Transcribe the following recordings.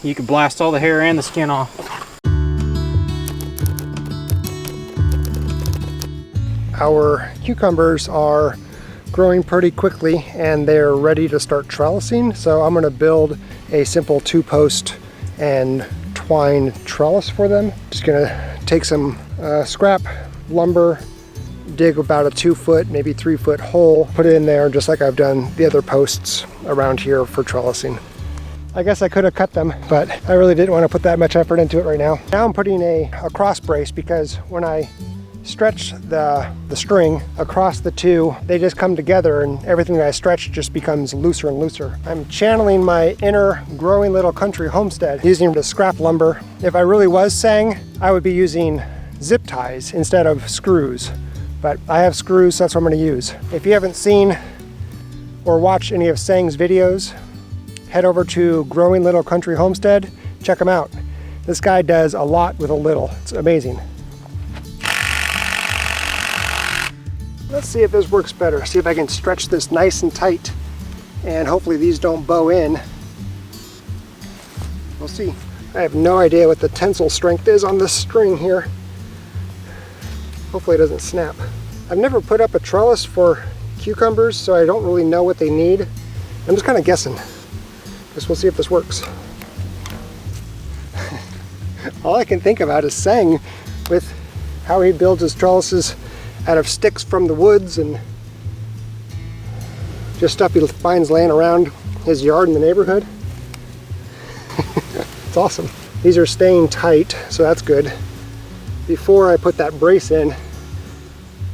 You can blast all the hair and the skin off. Our cucumbers are growing pretty quickly and they're ready to start trellising. So I'm going to build a simple 2-post and twine trellis for them. Just going to take some scrap lumber, dig about a 2-foot, maybe 3-foot hole, put it in there just like I've done the other posts around here for trellising. I guess I could have cut them, but I really didn't want to put that much effort into it right now. Now I'm putting a cross brace because when I stretch the string across the two, they just come together and everything that I stretch just becomes looser and looser. I'm channeling my inner growing little country homestead using the scrap lumber. If I really was saying, I would be using zip ties instead of screws, but I have screws, so that's what I'm going to use. If you haven't seen or watched any of Sang's videos, head over to Growing Little Country Homestead, check him out. This guy does a lot with a little. It's amazing. Let's see if this works better. See if I can stretch this nice and tight and hopefully these don't bow in. We'll see. I have no idea what the tensile strength is on this string here. Hopefully it doesn't snap. I've never put up a trellis for cucumbers, so I don't really know what they need. I'm just kind of guessing. Guess we'll see if this works. All I can think about is Sang with how he builds his trellises out of sticks from the woods and just stuff he finds laying around his yard in the neighborhood. It's awesome. These are staying tight, so that's good. Before I put that brace in,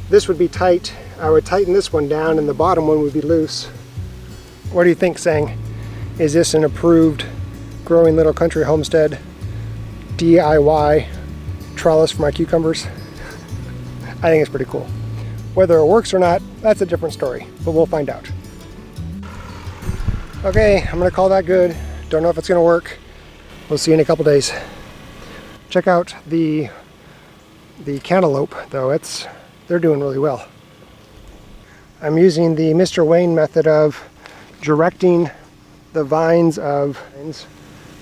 this would be tight. I would tighten this one down and the bottom one would be loose. What do you think, Sang? Is this an approved Growing Little Country Homestead DIY trellis for my cucumbers? I think it's pretty cool. Whether it works or not, that's a different story, but we'll find out. Okay, I'm gonna call that good. Don't know if it's gonna work. We'll see in a couple days. Check out the cantaloupe though, they're doing really well. I'm using the Mr. Wayne method of directing the vines of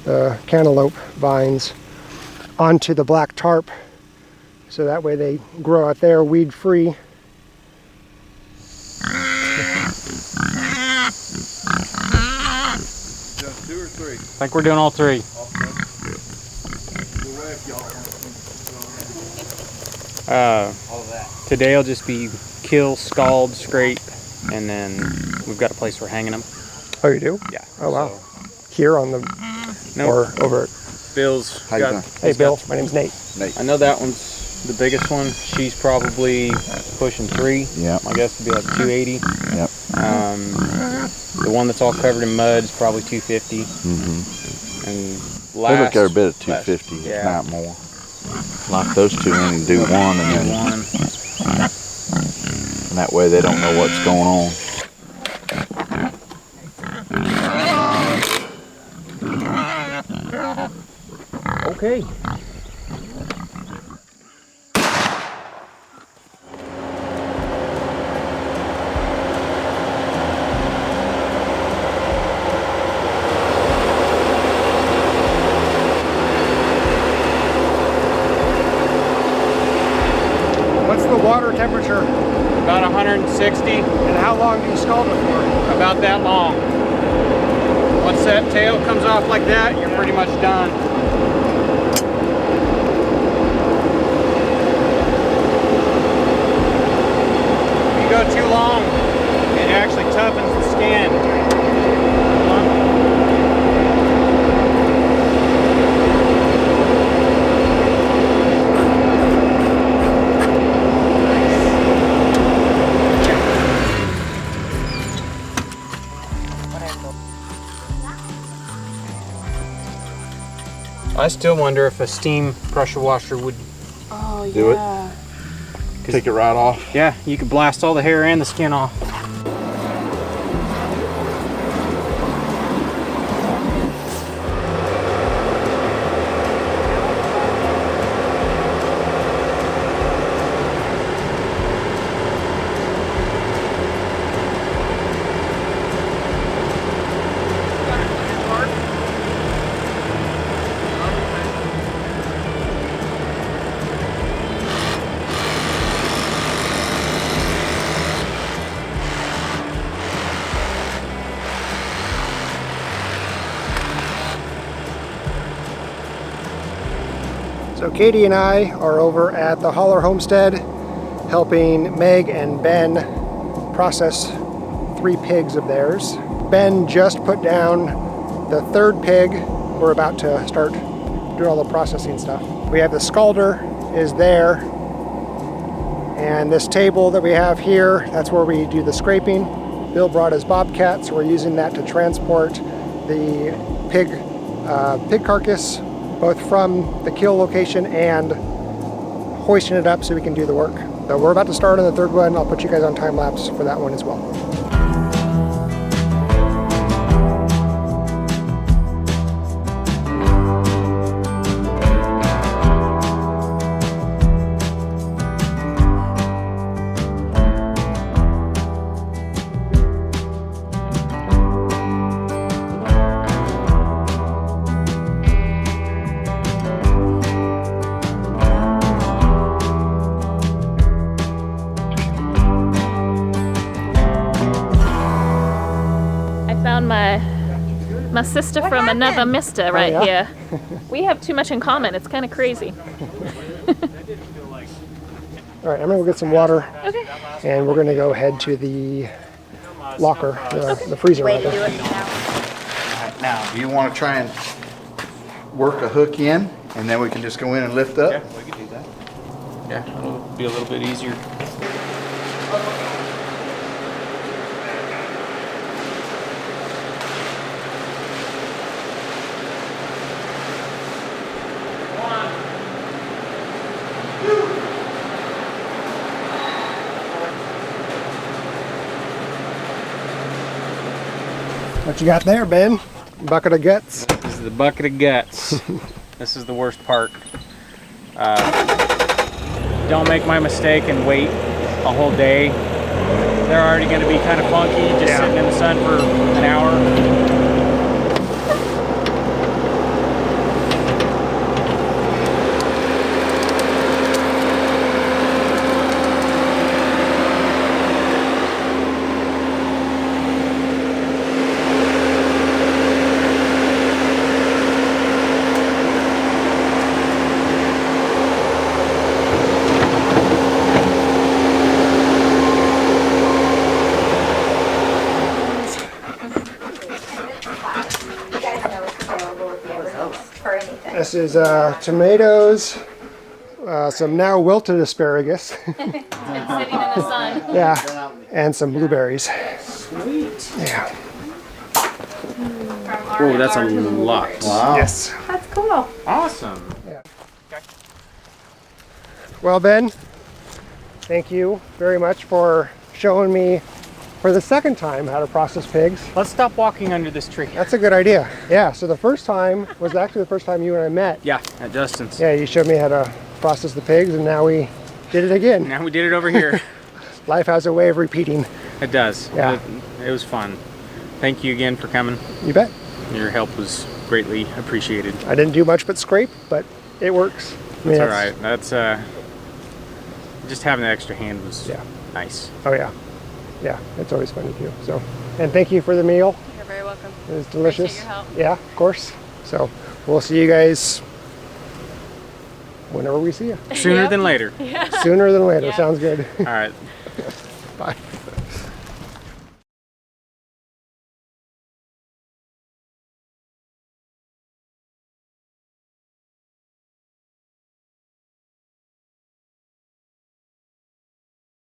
the cantaloupe vines onto the black tarp, so that way they grow out there weed free. Just 2 or 3? I think we're doing all 3. Today will just be kill, scald, scrape, and then we've got a place for hanging them. Oh, you do? Yeah. Oh, wow. So, Here on the, nope. or over at... Bill's How you doing? Hey, Bill, my name's Nate. I know that one's the biggest one. She's probably pushing 3. Yeah. My guess would be like 280. Yep. The one that's all covered in mud is probably 250. Mm-hmm. And They last, look every bit at 250, yeah. if not more. Lock those two in and do one, and then and that way they don't know what's going on. Okay. What's the water temperature? About 160. And how long do you scald it for? About that long. Once that tail comes off like that, you're pretty much done. If you go too long, it actually toughens the skin. I still wonder if a steam pressure washer would Do it. Take it right off. Yeah, you could blast all the hair and the skin off. So Katie and I are over at the Hollar Homestead helping Meg and Ben process 3 pigs of theirs. Ben just put down the 3rd pig. We're about to start doing all the processing stuff. We have the scalder is there, and this table that we have here, that's where we do the scraping. Bill brought his bobcat, so we're using that to transport the pig carcass both from the kill location and hoisting it up so we can do the work. So we're about to start on the 3rd one. I'll put you guys on time lapse for that one as well. My sister from another mister right yeah? here. We have too much in common. It's kind of crazy. All right, I'm gonna go get some water. Okay. And we're gonna go head to the locker, the freezer. Way to do rather. it now. Now, do you want to try and work a hook in, and then we can just go in and lift up? Yeah, we could do that. Yeah, it'll be a little bit easier. What you got there, Ben? Bucket of guts. This is the bucket of guts. This is the worst part. Don't make my mistake and wait a whole day. They're already going to be kind of funky, just sitting in the sun for an hour. This is tomatoes, some now wilted asparagus, Sitting in the sun. yeah, and some blueberries. Sweet. Yeah. Oh, that's a lot. Wow. Yes. That's cool. Awesome. Well, Ben, thank you very much for showing me for the 2nd time how to process pigs. Let's stop walking under this tree. That's a good idea. Yeah, so the first time was actually the first time you and I met. Yeah, at Justin's. Yeah, you showed me how to process the pigs, and now we did it again. Now we did it over here. Life has a way of repeating. It does. Yeah. It was fun. Thank you again for coming. You bet. Your help was greatly appreciated. I didn't do much but scrape, but it works. I mean, That's all right. That's just having the extra hand was Yeah. nice. Oh yeah. Yeah, it's always fun to do. So, and thank you for the meal. You're very welcome. It was delicious. Appreciate your help. Yeah, of course. So, we'll see you guys whenever we see you. Sooner than later. Sooner than later. Yeah. Sounds good. All right. Bye.